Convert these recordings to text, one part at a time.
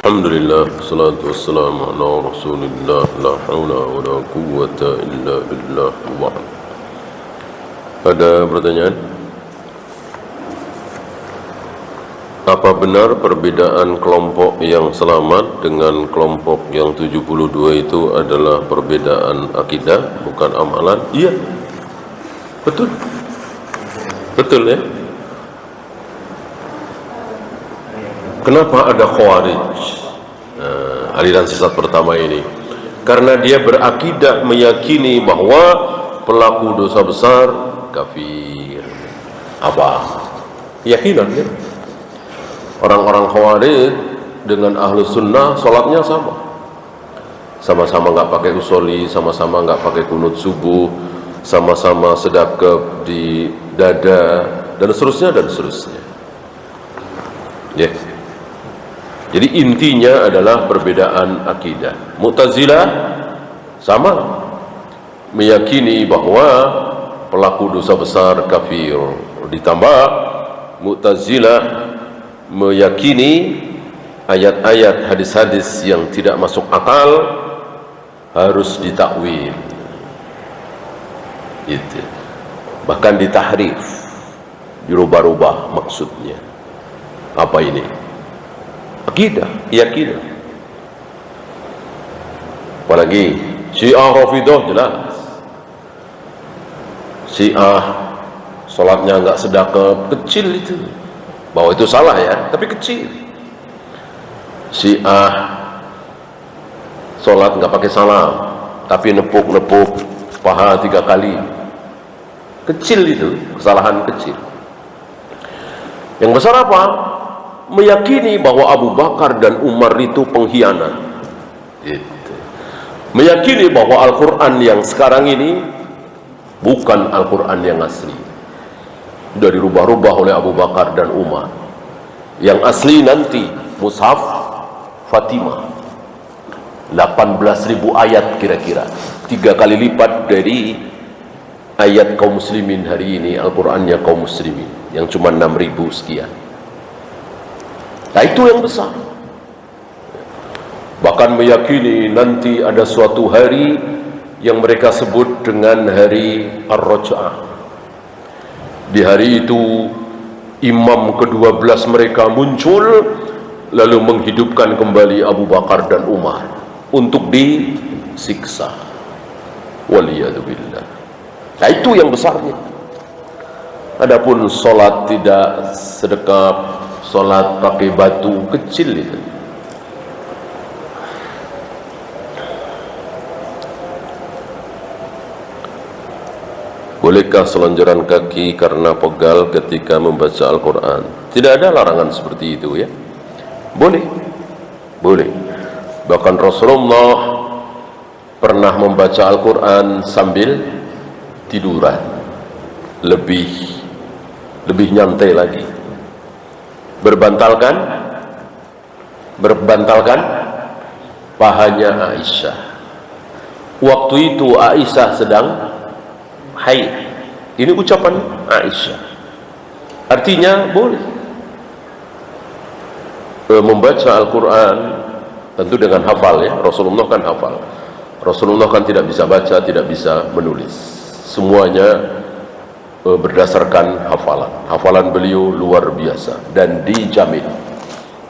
Alhamdulillah, salatu wassalamu ala rasulillah, la hawla wa la quwwata illa billah. Ada pertanyaan? Apa benar perbedaan kelompok yang selamat dengan kelompok yang 72 itu adalah perbedaan akidah, bukan amalan? Iya, betul. Betul ya. Kenapa ada Khawarij, aliran sesat pertama ini? Karena dia berakidah meyakini bahwa pelaku dosa besar kafir. Apa? Keyakinan ya. Orang-orang Khawarij dengan ahlu sunnah sholatnya sama. Sama-sama nggak pakai usolli, sama-sama nggak pakai kunut subuh, sama-sama sedekah di dada, dan seterusnya dan seterusnya. Ya. Jadi intinya adalah perbedaan akidah. Mu'tazilah sama, meyakini bahwa pelaku dosa besar kafir. Ditambah Mu'tazilah meyakini ayat-ayat hadis-hadis yang tidak masuk akal harus ditakwil. Gitu. Bahkan ditahrif, dirubah-rubah maksudnya. Apa ini? Akidah, keyakinan. Apalagi Syiah Rafidah jelas. Syiah sholatnya nggak sedekah, kecil itu. Bahwa itu salah ya, tapi kecil. Syiah sholat nggak pakai salam, tapi nepuk-nepuk paha 3 kali. Kecil itu, kesalahan kecil. Yang besar apa? Meyakini bahwa Abu Bakar dan Umar itu pengkhianat. Gitu. Meyakini bahwa Al-Quran yang sekarang ini bukan Al-Quran yang asli. Sudah dirubah-rubah oleh Abu Bakar dan Umar. Yang asli nanti Mushaf Fatimah, 18.000 ayat kira-kira, 3 kali lipat dari ayat kaum muslimin hari ini. Al-Qurannya kaum muslimin yang cuma 6.000 sekian. Nah itu yang besar. Bahkan meyakini nanti ada suatu hari yang mereka sebut dengan hari Ar-Raj'ah. Di hari itu imam ke-12 mereka muncul, lalu menghidupkan kembali Abu Bakar dan Umar untuk disiksa. Waliyadzubillah. Nah itu yang besarnya. Adapun sholat tidak sedekah, sholat pakai batu, kecil itu. Bolehkah selonjoran kaki karena pegal ketika membaca Al-Quran? Tidak ada larangan seperti itu ya. Boleh. Boleh. Bahkan Rasulullah pernah membaca Al-Quran sambil tiduran. Lebih nyantai lagi. Berbantalkan pahanya Aisyah. Waktu itu Aisyah sedang haid. Ini ucapan Aisyah. Artinya boleh membaca Al-Quran tentu dengan hafal ya. Rasulullah kan hafal. Rasulullah kan tidak bisa baca, tidak bisa menulis. Semuanya berdasarkan hafalan. Hafalan beliau luar biasa dan dijamin.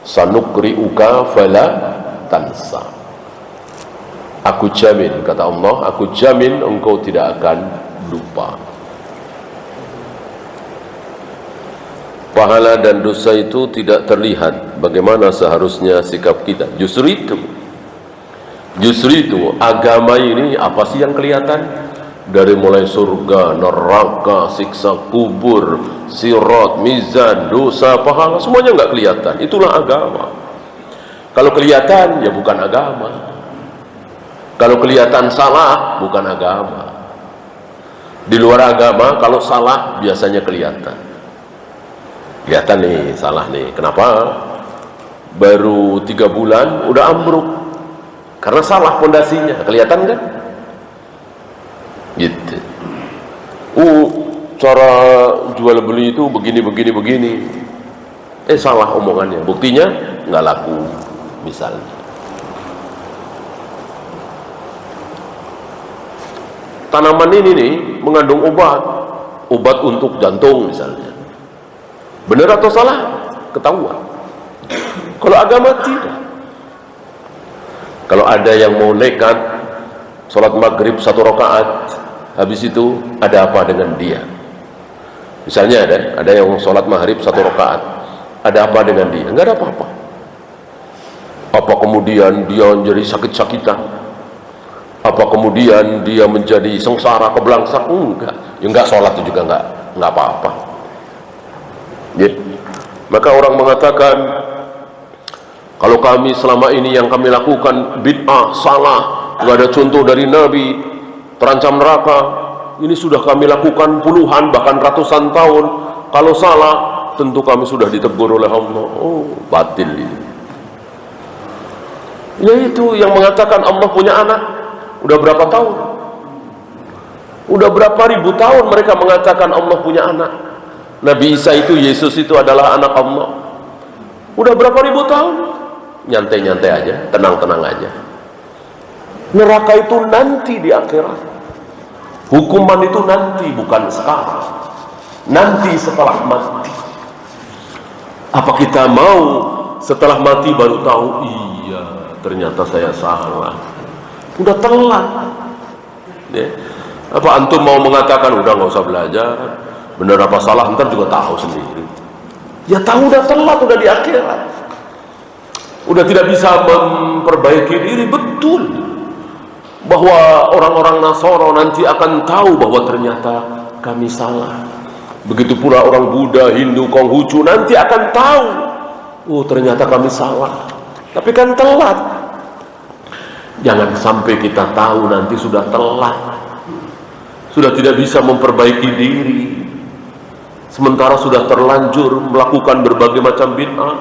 Sanukri'uka fala tansa. Aku jamin, kata Allah, aku jamin engkau tidak akan lupa. Pahala dan dosa itu tidak terlihat. Bagaimana seharusnya sikap kita? Justru itu agama ini apa sih yang kelihatan? Dari mulai surga, neraka, siksa kubur, sirat, mizan, dosa, pahala, semuanya nggak kelihatan. Itulah agama. Kalau kelihatan, ya bukan agama. Kalau kelihatan salah, bukan agama. Di luar agama, kalau salah, biasanya kelihatan. Kelihatan nih, salah nih. Kenapa? Baru 3 bulan, udah ambruk. Karena salah pondasinya. Kelihatan kan? Gitu. Cara jual beli itu begini. Salah omongannya. Buktinya nggak laku. misalnya. Tanaman ini nih mengandung obat untuk jantung misalnya. Benar atau salah? Ketahuan. Kalau agama tidak. Kalau ada yang mau nekat sholat maghrib 1 rakaat, habis itu ada apa dengan dia? Misalnya ada yang sholat maghrib 1 rakaat, ada apa dengan dia? Enggak ada apa-apa. Apa kemudian dia menjadi sakit-sakitan? Apa kemudian dia menjadi sengsara, kebelangsak? Enggak. Ya enggak, sholat itu juga enggak apa-apa. Ya. Maka orang mengatakan, kalau kami selama ini yang kami lakukan bid'ah, salah, enggak ada contoh dari Nabi, terancam neraka. Ini sudah kami lakukan puluhan bahkan ratusan tahun. Kalau salah, tentu kami sudah ditegur oleh Allah. Oh, batil ini. Yaitu yang mengatakan Allah punya anak. Udah berapa tahun? Udah berapa ribu tahun mereka mengatakan Allah punya anak. Nabi Isa itu, Yesus itu adalah anak Allah. Udah berapa ribu tahun? Nyantai-nyantai aja, tenang-tenang aja. Neraka itu nanti di akhirat. Hukuman itu nanti, bukan sekarang. Nanti setelah mati. Apa kita mau setelah mati baru tahu, iya ternyata saya salah. Udah telat. Ya. Apa antum mau mengatakan udah nggak usah belajar, benar apa salah ntar juga tahu sendiri? Ya tahu udah telat, udah di akhirat. Udah tidak bisa memperbaiki diri. Betul bahwa orang-orang Nasara nanti akan tahu bahwa ternyata kami salah. Begitu pula orang Buddha, Hindu, Konghucu nanti akan tahu, oh ternyata kami salah. Tapi kan telat. Jangan sampai kita tahu nanti sudah telat, sudah tidak bisa memperbaiki diri, sementara sudah terlanjur melakukan berbagai macam bid'ah.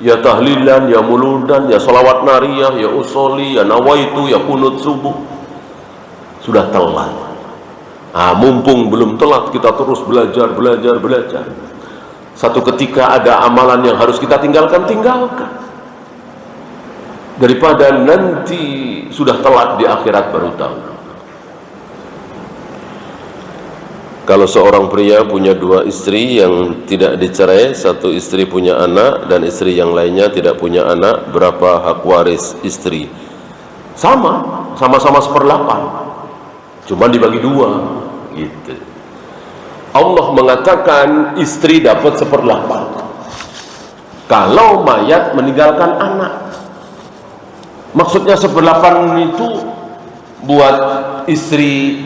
Ya tahlilan, ya muludan, ya salawat nariyah, ya usoli, ya nawaitu, ya kunut subuh. Sudah telat. Mumpung belum telat, kita terus belajar. Satu ketika ada amalan yang harus kita tinggalkan. Daripada nanti sudah telat di akhirat baru tahu. Kalau seorang pria punya 2 istri yang tidak dicerai, satu istri punya anak dan istri yang lainnya tidak punya anak, berapa hak waris istri? Sama-sama 1/8, cuma dibagi 2 gitu. Allah mengatakan istri dapat 1/8 kalau mayat meninggalkan anak. Maksudnya 1/8 itu buat istri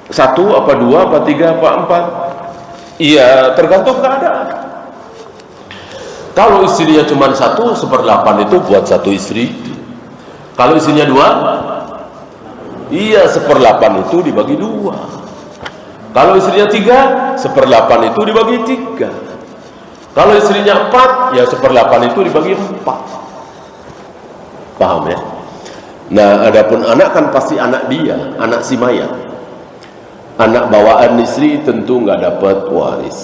1 apa 2 apa 3 apa 4? Iya, tergantung keadaan. Kalau istrinya cuma 1, 1/8 itu buat satu istri. Kalau istrinya 2, iya 1/8 itu dibagi 2. Kalau istrinya 3, 1/8 itu dibagi 3. Kalau istrinya 4, ya 1/8 itu dibagi 4. Paham ya? Nah, adapun anak kan pasti anak dia, anak si mayat. Anak bawaan istri tentu nggak dapat waris.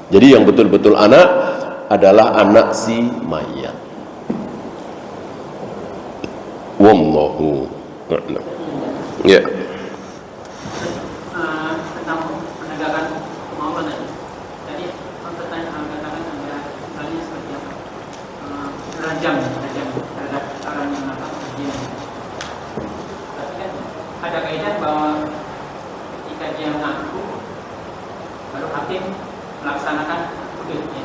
Jadi yang betul-betul anak adalah anak si mayat. Wallahu a'lam. Ya. Tentang penegakan kemauan tadi, pertanyaan katakan ada misalnya seperti apa? Rajam terhadap orang yang berzina. Tapi kan ada kaidah bahwa ketika dia mengaku baru hakim melaksanakan hududnya.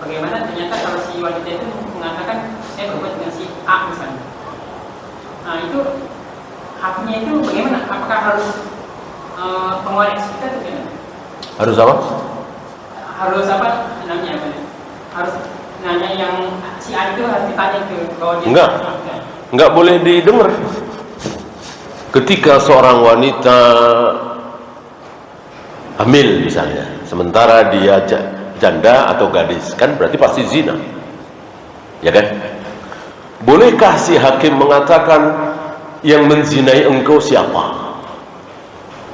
Bagaimana ternyata kalau si wanita itu mengatakan saya berbuat dengan si A misalnya. Nah itu haknya itu bagaimana? Apakah harus pengoreksi kita atau bagaimana? Harus apa? Harus apa namanya? Harus nanya yang si A itu harus ditanya ke bahwa dia enggak boleh didengar. Ketika seorang wanita hamil misalnya, sementara dia janda atau gadis, kan berarti pasti zina, ya kan? Bolehkah si hakim mengatakan yang menzinai engkau siapa?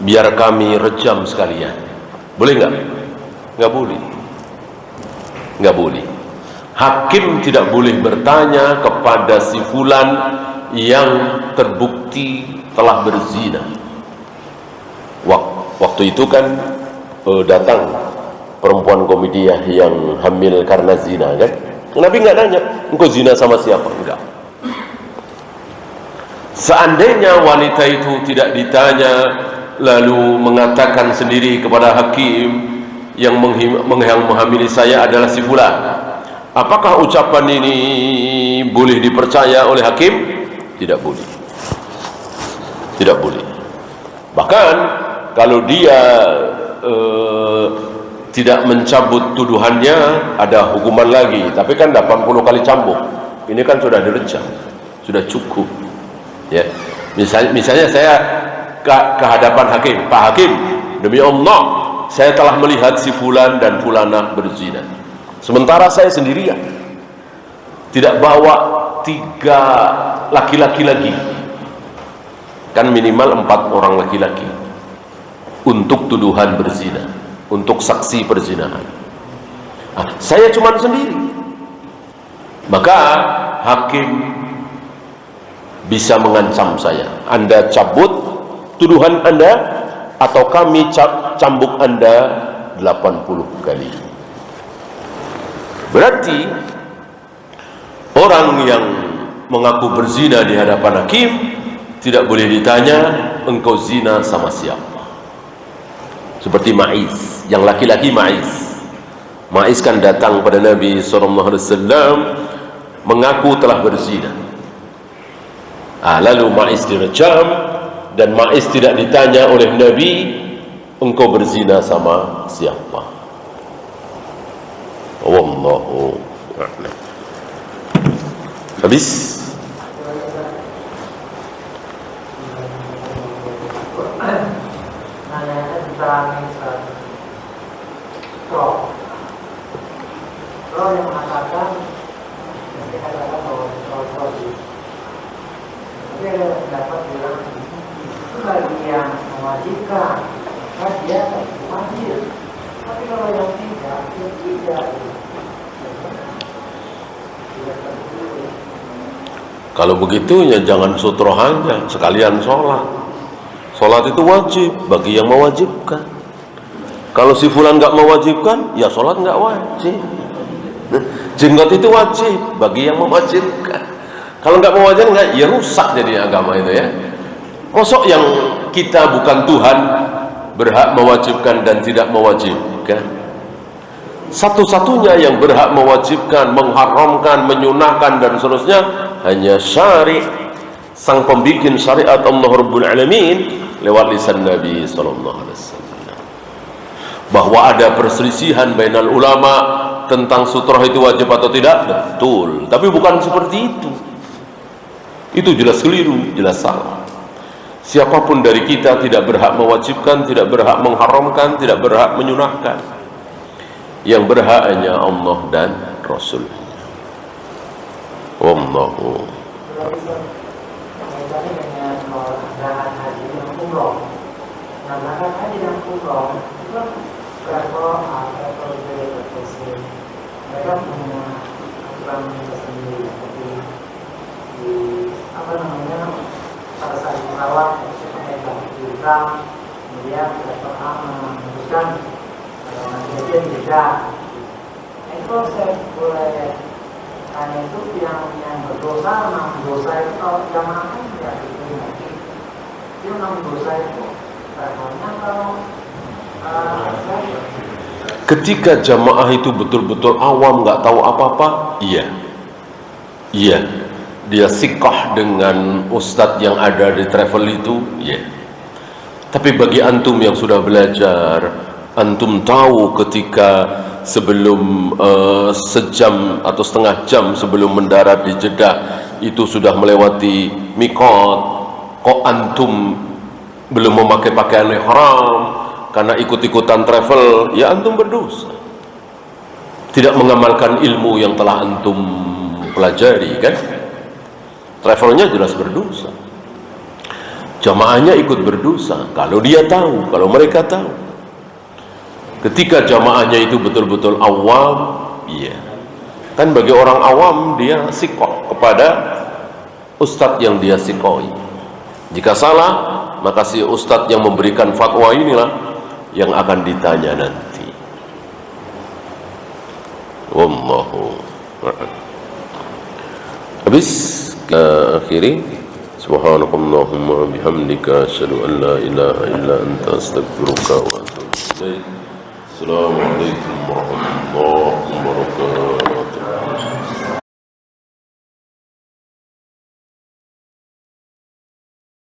Biar kami rejam sekalian. Boleh nggak? Nggak boleh. Nggak boleh. Hakim tidak boleh bertanya kepada si fulan yang terbukti telah berzina. Waktu itu kan datang perempuan Komediah yang hamil karena zina kan. Nabi nggak nanya, engkau zina sama siapa? Enggak. Seandainya wanita itu tidak ditanya, lalu mengatakan sendiri kepada hakim, yang menghamili saya adalah si fulan, apakah ucapan ini boleh dipercaya oleh hakim? Tidak boleh. Tidak boleh. Bahkan kalau dia tidak mencabut tuduhannya, ada hukuman lagi. Tapi kan 80 kali cambuk. Ini kan sudah direjam, sudah cukup. Ya, misalnya saya ke hadapan hakim, Pak Hakim, demi Allah, saya telah melihat si fulan dan fulana berzina. Sementara saya sendirian, tidak bawa 3 laki-laki lagi, kan minimal 4 orang laki-laki untuk tuduhan berzina, untuk saksi perzinahan. Saya cuma sendiri, maka hakim bisa mengancam saya, Anda cabut tuduhan Anda atau kami cambuk Anda 80 kali. Berarti orang yang mengaku berzina di hadapan hakim tidak boleh ditanya, engkau zina sama siapa? Seperti Ma'iz, yang laki-laki Ma'iz. Ma'iz kan datang pada Nabi SAW mengaku telah berzina. Lalu Ma'iz direjam, dan Ma'iz tidak ditanya oleh Nabi, engkau berzina sama siapa? Wallahu a'lam. Habis. Kalau yang mengatakan kita katakan bahwa wajib, tapi ada pendapat bilang itu bagi yang mewajibkan, maka dia wajib. Tapi kalau yang tidak, dia tidak. Kalau begitu ya jangan sutroh aja, sekalian sholat. Sholat itu wajib bagi yang mewajibkan. Kalau si fulan nggak mewajibkan, ya sholat nggak wajib. Jenggot itu wajib bagi yang mewajibkan. Kalau nggak mewajibkan, ya rusak jadi agama itu ya. Kosok yang kita bukan Tuhan berhak mewajibkan dan tidak mewajibkan. Satu-satunya yang berhak mewajibkan, mengharamkan, menyunahkan dan seterusnya hanya syari', sang pembikin syariat Allah Rabbul Alamin lewat lisan Nabi sallallahu alaihi wasallam. Bahwa ada perselisihan bainal ulama tentang sutroh itu wajib atau tidak, betul, tapi bukan seperti itu. Itu jelas keliru, jelas salah. Siapapun dari kita tidak berhak mewajibkan, tidak berhak mengharamkan, tidak berhak menyunahkan. Yang berhak hanya Allah dan Rasul. Wallahu mereka punya aturan tersendiri seperti di pada saat pesawat mereka diundang, kemudian mereka memutuskan nanti beda. Itu saya boleh tanya, itu yang berdosa, dosa itu kalau jamaah kan tidak diterima. Itu dosa itu levelnya kalau ketika jamaah itu betul-betul awam, nggak tahu apa-apa, iya, dia sikah dengan ustadz yang ada di travel itu, iya. Tapi bagi antum yang sudah belajar, antum tahu ketika sebelum sejam atau setengah jam sebelum mendarat di Jeddah itu sudah melewati mikot, kok antum belum memakai pakaian ihram karena ikut-ikutan travel, ya antum berdosa. Tidak mengamalkan ilmu yang telah antum pelajari, kan? Travelnya jelas berdosa. Jamaahnya ikut berdosa kalau dia tahu, kalau mereka tahu. Ketika jamaahnya itu betul-betul awam, iya. Kan bagi orang awam dia sikok kepada ustadz yang dia sikoi. Jika salah, maka si ustadz yang memberikan fatwa inilah yang akan ditanya nanti. Wallahu a'lam. Habis kita akhiri. Subhanakallahumma bihamdika asyhadu an la ilaha illa anta astaghfiruka wa atubu ilaik. Assalamualaikum warahmatullahi wabarakatuh.